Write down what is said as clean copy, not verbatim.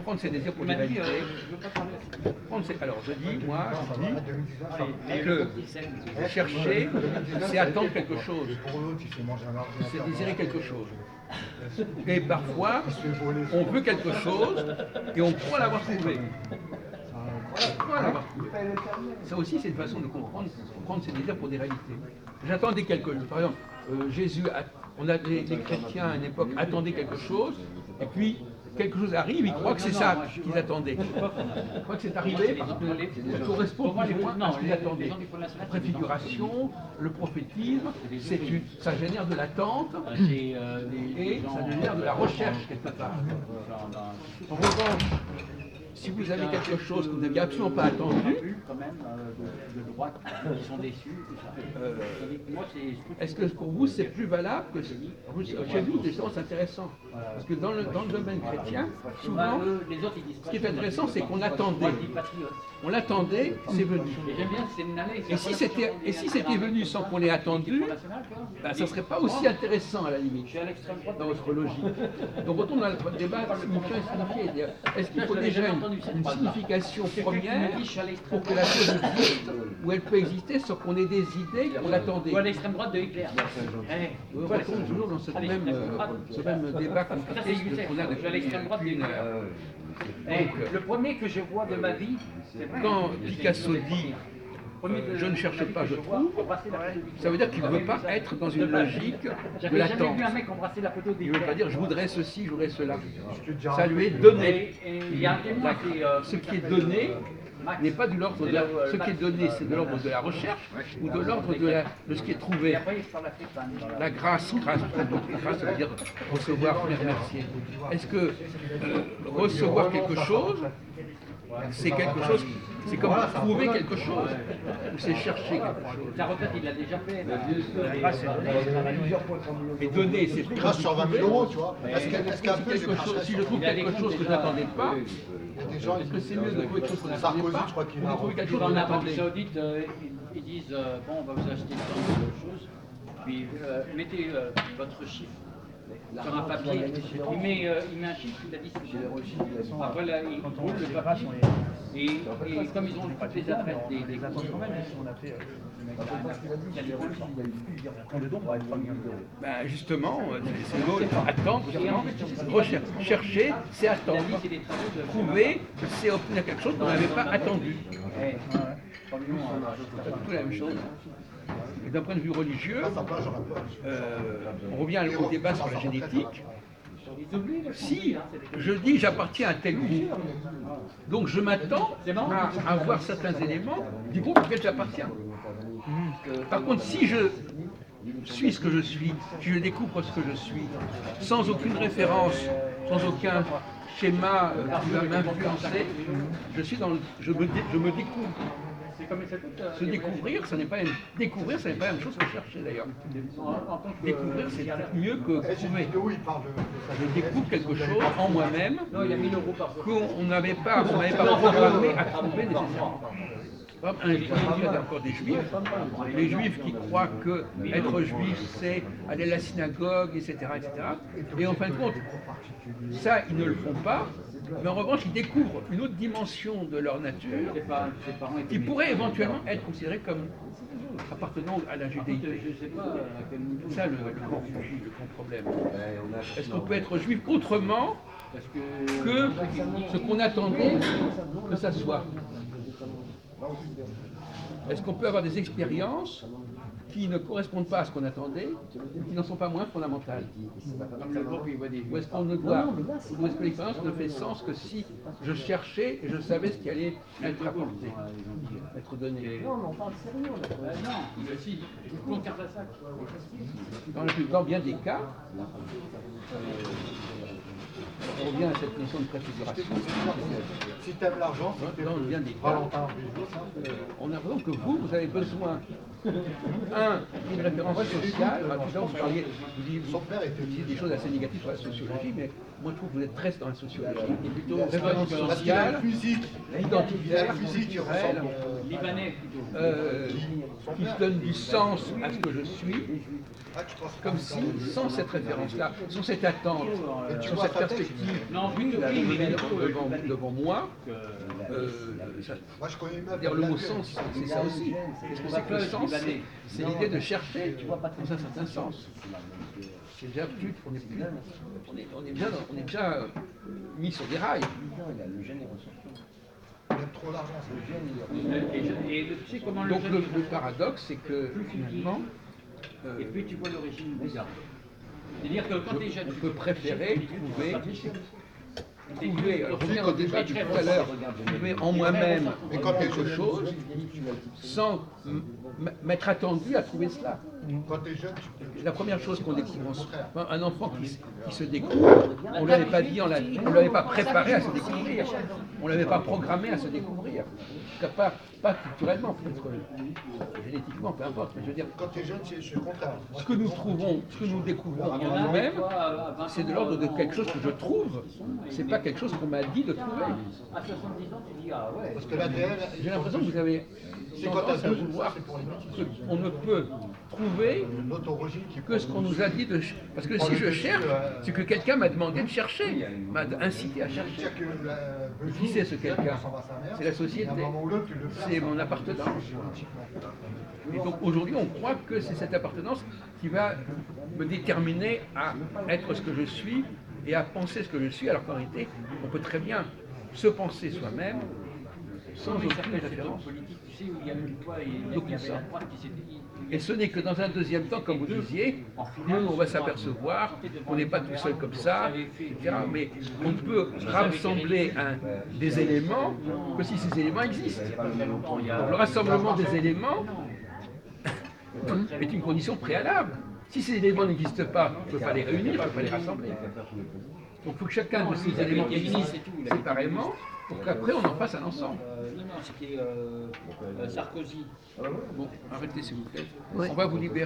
Prendre ses désirs pour des réalités. Alors je dis que chercher, c'est attendre quelque chose, c'est désirer quelque chose. Et parfois, on veut quelque chose et on croit l'avoir trouvé. Ça aussi, c'est une façon de comprendre ses désirs pour des réalités. J'attendais quelque chose. Par exemple, Jésus, les chrétiens à une époque attendaient quelque chose, et puis quelque chose arrive, ils croient que c'est ça qu'ils attendaient. Ils croient que c'est arrivé parce que ça correspond plus ou moins à ce qu'ils attendaient. La préfiguration, le prophétisme, ça génère de l'attente et ça génère de la recherche quelque part. En revanche, si vous avez quelque chose que vous n'aviez absolument pas attendu, quand même de droite qui sont déçus. Est-ce que pour vous c'est plus valable que chez nous, c'est intéressant? Parce que dans le domaine chrétien, souvent, ce qui est intéressant, c'est qu'on l'attendait. On l'attendait, c'est venu. Et si c'était venu sans qu'on l'ait attendu, ça ne serait pas aussi intéressant à la limite, dans votre logique. Donc retourne dans le débat signifiant et signifié. Est-ce qu'il faut déjà une signification première pour que la chose existe, ou elle peut exister sans qu'on ait des idées qu'on l'attendait? Ou à l'extrême droite de Hitler. On retourne toujours dans ce même débat compliqué qu'on a depuis. À l'extrême droite de Hitler. Le premier que je vois de ma vie, quand Picasso dit je ne cherche pas, je trouve, ça veut dire qu'il ne veut pas être dans une logique de l'attente. Il ne veut pas dire je voudrais ceci, je voudrais cela. Ça lui est donné. Ce qui est donné n'est pas de l'ordre de ce qui est donné, c'est de l'ordre de la recherche ou de l'ordre de ce qui est trouvé. La grâce, grâce, ça veut dire recevoir, remercier. Est-ce que recevoir quelque chose, c'est quelque chose, c'est comme trouver quelque chose, ou c'est chercher quelque chose? La retraite, il l'a déjà fait. Mais donner, c'est plus grâce sur 20 000 €, tu vois. Si je trouve quelque chose que je n'attendais pas, est-ce que c'est mieux de trouver quelque chose qu'on n'attendait pas ou de trouver quelque chose qu'on En Arabie attendait? Saoudite, ils disent bon, on va vous acheter tant de choses, puis mettez votre chiffre sur un papier. Il met un chiffre, il a dit après là, il roule le papier. Et comme ils ont toutes les adresses des Ben justement, c'est le mot attendre, chercher, c'est attendre. Trouver, c'est obtenir quelque chose qu'on n'avait pas attendu. C'est tout la même chose. Et d'un point de vue religieux, on revient au débat sur la génétique. Si je dis j'appartiens à tel groupe, donc je m'attends à avoir certains éléments du groupe auquel j'appartiens. Par contre, si je suis ce que je suis, si je découvre ce que je suis, sans aucune référence, sans aucun schéma qui va m'influencer, je me découvre. Se découvrir, ça n'est pas découvrir, ça n'est pas la même chose que chercher d'ailleurs. Découvrir, c'est mieux que trouver. Je découvre quelque chose en moi-même qu'on n'avait pas programmé à trouver nécessairement. Il y a encore des juifs, les juifs qui croient que être juif c'est aller à la synagogue, etc., etc. Et en fin de compte, ça ils ne le font pas, mais en revanche ils découvrent une autre dimension de leur nature qui pourrait éventuellement être considérée comme appartenant à la judéité. C'est ça le grand problème. Est-ce qu'on peut être juif autrement que ce qu'on attendait que ça soit? Est-ce qu'on peut avoir des expériences qui ne correspondent pas à ce qu'on attendait, mais qui n'en sont pas moins fondamentales? Ou est-ce qu'on ne doit, ou est-ce que l'expérience ne fait sens que si je cherchais et je savais ce qui allait être apporté, être donné? Non, mais on parle sérieux. Non, si, on garde ça. Dans bien des cas, on revient à cette notion de préfiguration. Si tu aimes l'argent, on a l'impression que vous avez besoin Une référence sociale. Tout à l'heure, vous disiez des choses assez négatives sur la sociologie, mais moi je trouve que vous êtes très dans la sociologie. Et plutôt référence sociale, identitaire, culturelle, Libanais plutôt. qui donne du sens à ce que je suis, comme si, sans cette référence-là, sans cette attente, sans cette perspective, devant moi, dire le mot sens, c'est ça aussi. Qu'est-ce que c'est que le sens? C'est l'idée de chercher dans un certain sens. C'est déjà plus, on est déjà mis sur des rails. Donc le paradoxe, c'est que finalement, et puis tu vois l'origine des arbres. C'est-à-dire que quand déjà on peut préférer trouver, je reviens au débat de tout à l'heure, trouver en moi-même quelque chose sans m'être attendu à trouver cela. La première chose qu'on découvre, un enfant qui se découvre, on ne lui avait pas dit, on ne l'avait pas préparé à se découvrir, on ne l'avait pas programmé à se découvrir. En tout cas, pas culturellement, peut-être génétiquement, peu importe. Mais je veux dire, quand tu es jeune, c'est le contraire. Ce que nous découvrons en nous-mêmes, c'est de l'ordre de quelque chose que je trouve. C'est pas quelque chose qu'on m'a dit de trouver. À 70 ans, tu dis ah ouais. Parce que l'ADN, j'ai l'impression que vous avez tendance à vouloir qu'on ne peut trouver que ce qu'on nous a dit de chercher. Parce que si je cherche, c'est que quelqu'un m'a demandé de chercher, m'a incité à chercher. Qui c'est ce quelqu'un? C'est la société, c'est mon appartenance. Et donc aujourd'hui, on croit que c'est cette appartenance qui va me déterminer à être ce que je suis et à penser ce que je suis, alors qu'en réalité, on peut très bien se penser soi-même sans aucune référence. Tu sais où il y a eu toi et il y avait la droite qui s'était dit. Et ce n'est que dans un deuxième temps, comme vous disiez, nous on va s'apercevoir qu'on n'est pas tout seul comme ça, etc. Mais on ne peut rassembler des éléments que si ces éléments existent. Donc le rassemblement des éléments est une condition préalable. Si ces éléments n'existent pas, on ne peut pas les réunir, on ne peut pas les rassembler. Donc il faut que chacun de ces éléments existent séparément pour qu'après on en fasse un ensemble. Non, c'était Sarkozy. Bon, arrêtez s'il vous plaît. On va vous libérer.